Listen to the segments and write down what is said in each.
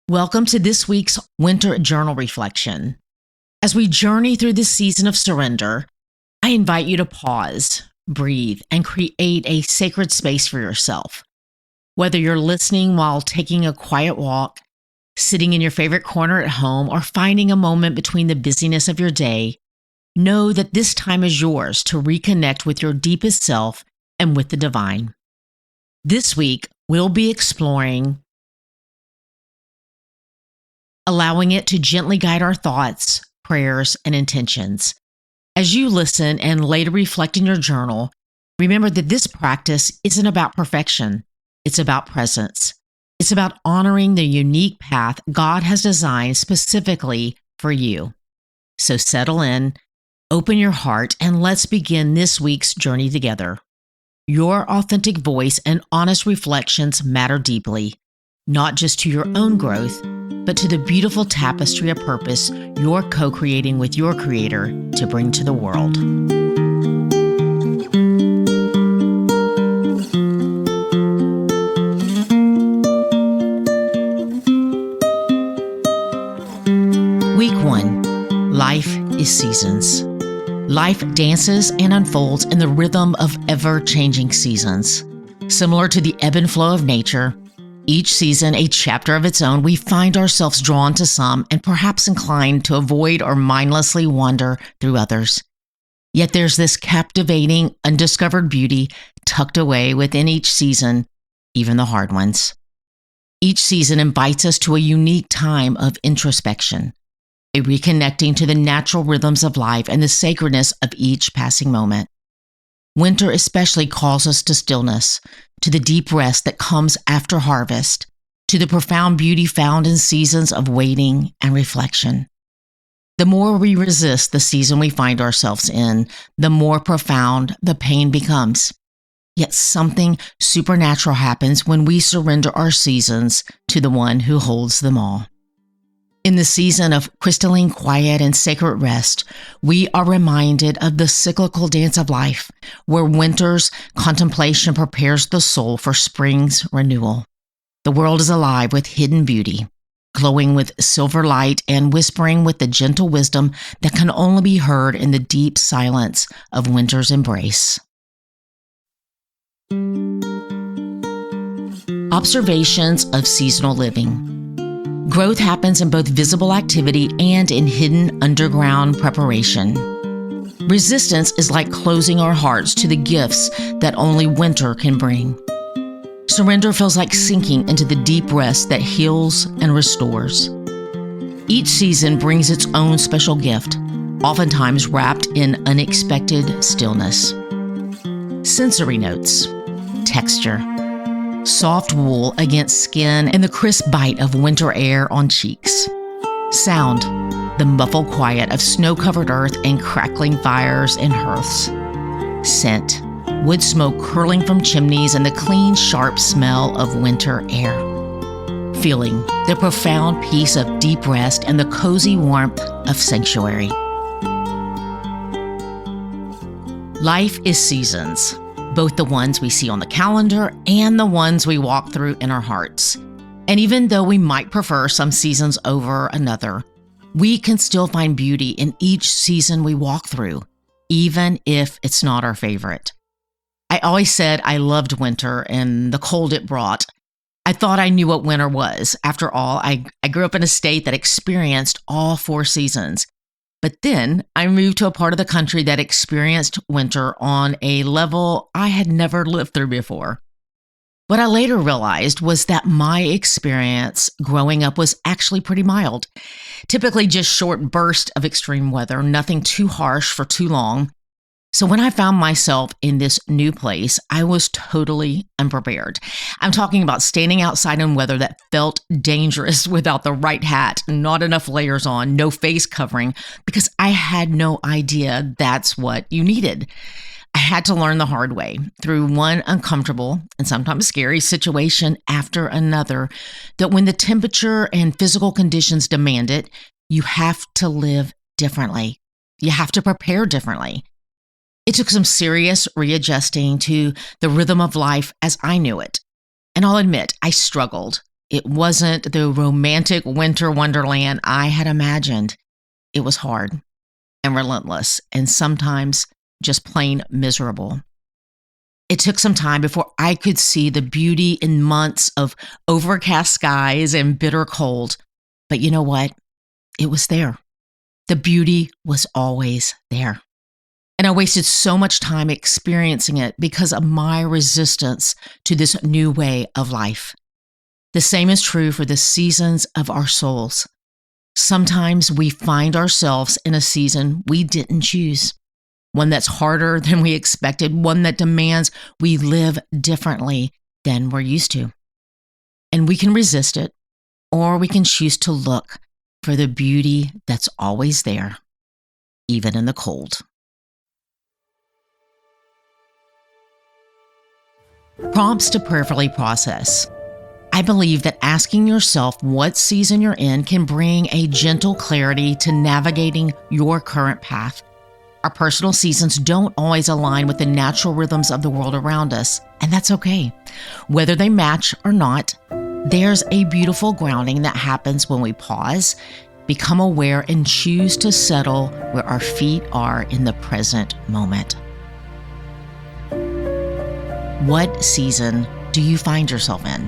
Welcome to this week's Winter Journal Reflection. As we journey through this season of surrender, I invite you to pause, breathe, and create a sacred space for yourself. Whether you're listening while taking a quiet walk, sitting in your favorite corner at home, or finding a moment between the busyness of your day, know that this time is yours to reconnect with your deepest self and with the divine. This week, we'll be exploring allowing it to gently guide our thoughts, prayers, and intentions. As you listen and later reflect in your journal, remember that this practice isn't about perfection. It's about presence. It's about honoring the unique path God has designed specifically for you. So settle in, open your heart, and let's begin this week's journey together. Your authentic voice and honest reflections matter deeply, not just to your own growth, but to the beautiful tapestry of purpose you're co-creating with your Creator to bring to the world. Week 1, Life is Seasons. Life dances and unfolds in the rhythm of ever-changing seasons. Similar to the ebb and flow of nature, each season a chapter of its own, we find ourselves drawn to some and perhaps inclined to avoid or mindlessly wander through others. Yet there's this captivating, undiscovered beauty tucked away within each season, even the hard ones. Each season invites us to a unique time of introspection, a reconnecting to the natural rhythms of life and the sacredness of each passing moment. Winter especially calls us to stillness, to the deep rest that comes after harvest, to the profound beauty found in seasons of waiting and reflection. The more we resist the season we find ourselves in, the more profound the pain becomes. Yet something supernatural happens when we surrender our seasons to the one who holds them all. In the season of crystalline quiet and sacred rest, we are reminded of the cyclical dance of life, where winter's contemplation prepares the soul for spring's renewal. The world is alive with hidden beauty, glowing with silver light and whispering with the gentle wisdom that can only be heard in the deep silence of winter's embrace. Observations of seasonal living. Growth happens in both visible activity and in hidden underground preparation. Resistance is like closing our hearts to the gifts that only winter can bring. Surrender feels like sinking into the deep rest that heals and restores. Each season brings its own special gift, oftentimes wrapped in unexpected stillness. Sensory notes, texture, soft wool against skin, and the crisp bite of winter air on cheeks. Sound, the muffled quiet of snow-covered earth and crackling fires and hearths. Scent, wood smoke curling from chimneys and the clean, sharp smell of winter air. Feeling, the profound peace of deep rest and the cozy warmth of sanctuary. Life is seasons, both the ones we see on the calendar and the ones we walk through in our hearts. And even though we might prefer some seasons over another, we can still find beauty in each season we walk through, even if it's not our favorite. I always said I loved winter and the cold it brought. I thought I knew what winter was. After all, I grew up in a state that experienced all 4 seasons. But then I moved to a part of the country that experienced winter on a level I had never lived through before. What I later realized was that my experience growing up was actually pretty mild. Typically just short bursts of extreme weather, nothing too harsh for too long. So when I found myself in this new place, I was totally unprepared. I'm talking about standing outside in weather that felt dangerous without the right hat, not enough layers on, no face covering, because I had no idea that's what you needed. I had to learn the hard way through one uncomfortable and sometimes scary situation after another, that when the temperature and physical conditions demand it, you have to live differently. You have to prepare differently. It took some serious readjusting to the rhythm of life as I knew it. And I'll admit, I struggled. It wasn't the romantic winter wonderland I had imagined. It was hard and relentless and sometimes just plain miserable. It took some time before I could see the beauty in months of overcast skies and bitter cold. But you know what? It was there. The beauty was always there. And I wasted so much time experiencing it because of my resistance to this new way of life. The same is true for the seasons of our souls. Sometimes we find ourselves in a season we didn't choose, one that's harder than we expected, one that demands we live differently than we're used to. And we can resist it, or we can choose to look for the beauty that's always there, even in the cold. Prompts to prayerfully process. I believe that asking yourself what season you're in can bring a gentle clarity to navigating your current path. Our personal seasons don't always align with the natural rhythms of the world around us, and that's okay. Whether they match or not, there's a beautiful grounding that happens when we pause, become aware, and choose to settle where our feet are in the present moment. What season do you find yourself in?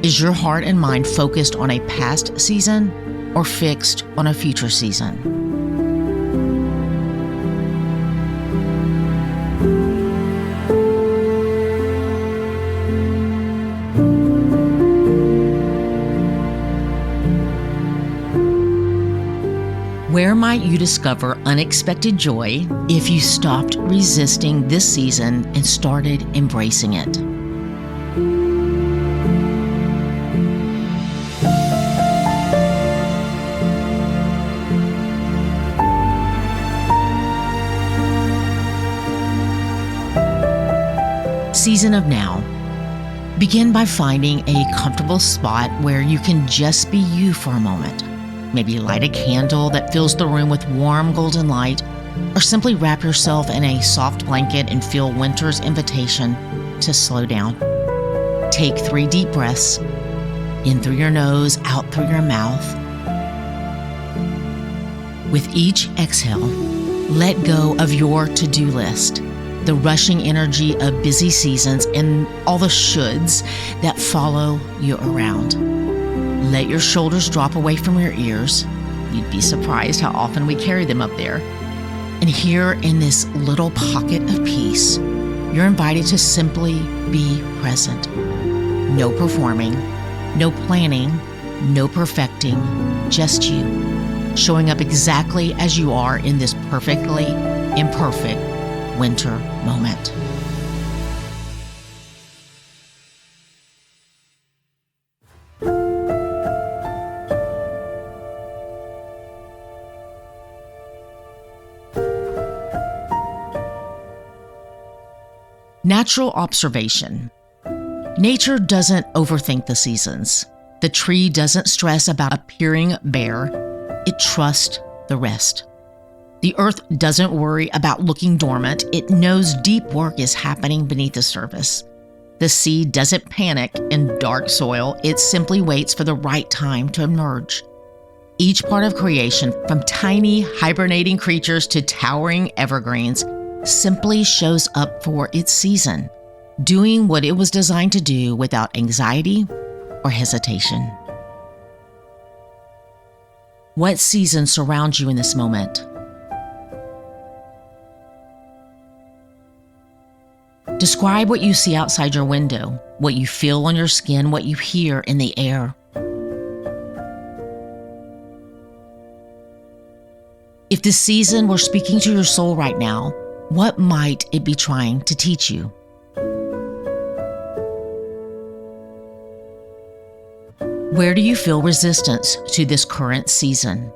Is your heart and mind focused on a past season or fixed on a future season? Where might you discover unexpected joy if you stopped resisting this season and started embracing it? Season of now. Begin by finding a comfortable spot where you can just be you for a moment. Maybe light a candle that fills the room with warm golden light, or simply wrap yourself in a soft blanket and feel winter's invitation to slow down. Take 3 deep breaths, in through your nose, out through your mouth. With each exhale, let go of your to-do list, the rushing energy of busy seasons, and all the shoulds that follow you around. Let your shoulders drop away from your ears. You'd be surprised how often we carry them up there. And here in this little pocket of peace, you're invited to simply be present. No performing, no planning, no perfecting, just you, showing up exactly as you are in this perfectly imperfect winter moment. Natural observation. Nature doesn't overthink the seasons. The tree doesn't stress about appearing bare. It trusts the rest. The earth doesn't worry about looking dormant. It knows deep work is happening beneath the surface. The seed doesn't panic in dark soil. It simply waits for the right time to emerge. Each part of creation, from tiny hibernating creatures to towering evergreens, simply shows up for its season, doing what it was designed to do without anxiety or hesitation. What season surrounds you in this moment? Describe what you see outside your window, what you feel on your skin, what you hear in the air. If this season were speaking to your soul right now, what might it be trying to teach you? Where do you feel resistance to this current season?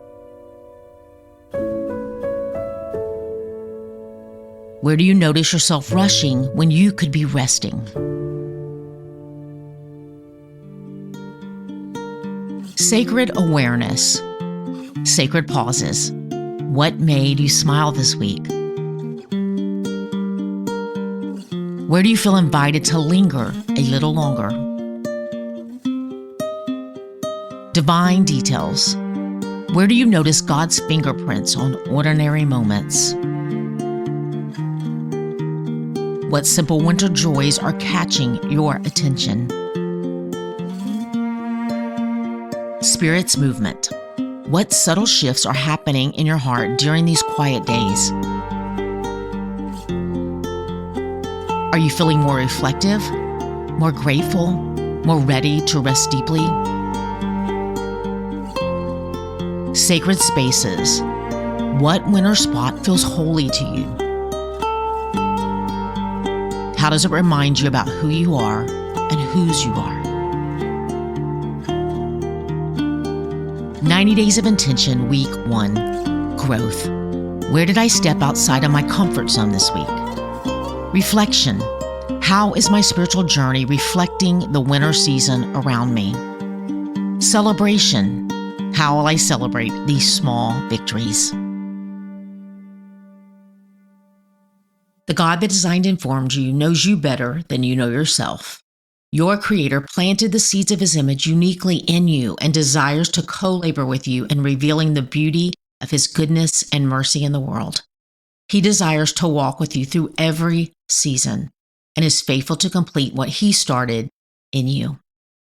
Where do you notice yourself rushing when you could be resting? Sacred awareness. Sacred pauses. What made you smile this week? Where do you feel invited to linger a little longer? Divine details. Where do you notice God's fingerprints on ordinary moments? What simple winter joys are catching your attention? Spirit's movement. What subtle shifts are happening in your heart during these quiet days? Are you feeling more reflective, more grateful, more ready to rest deeply? Sacred spaces. What winter spot feels holy to you? How does it remind you about who you are and whose you are? 90 Days of Intention, Week 1, Growth. Where did I step outside of my comfort zone this week? Reflection. How is my spiritual journey reflecting the winter season around me? Celebration. How will I celebrate these small victories? The God that designed and formed you knows you better than you know yourself. Your Creator planted the seeds of His image uniquely in you and desires to co-labor with you in revealing the beauty of His goodness and mercy in the world. He desires to walk with you through every season and is faithful to complete what He started in you.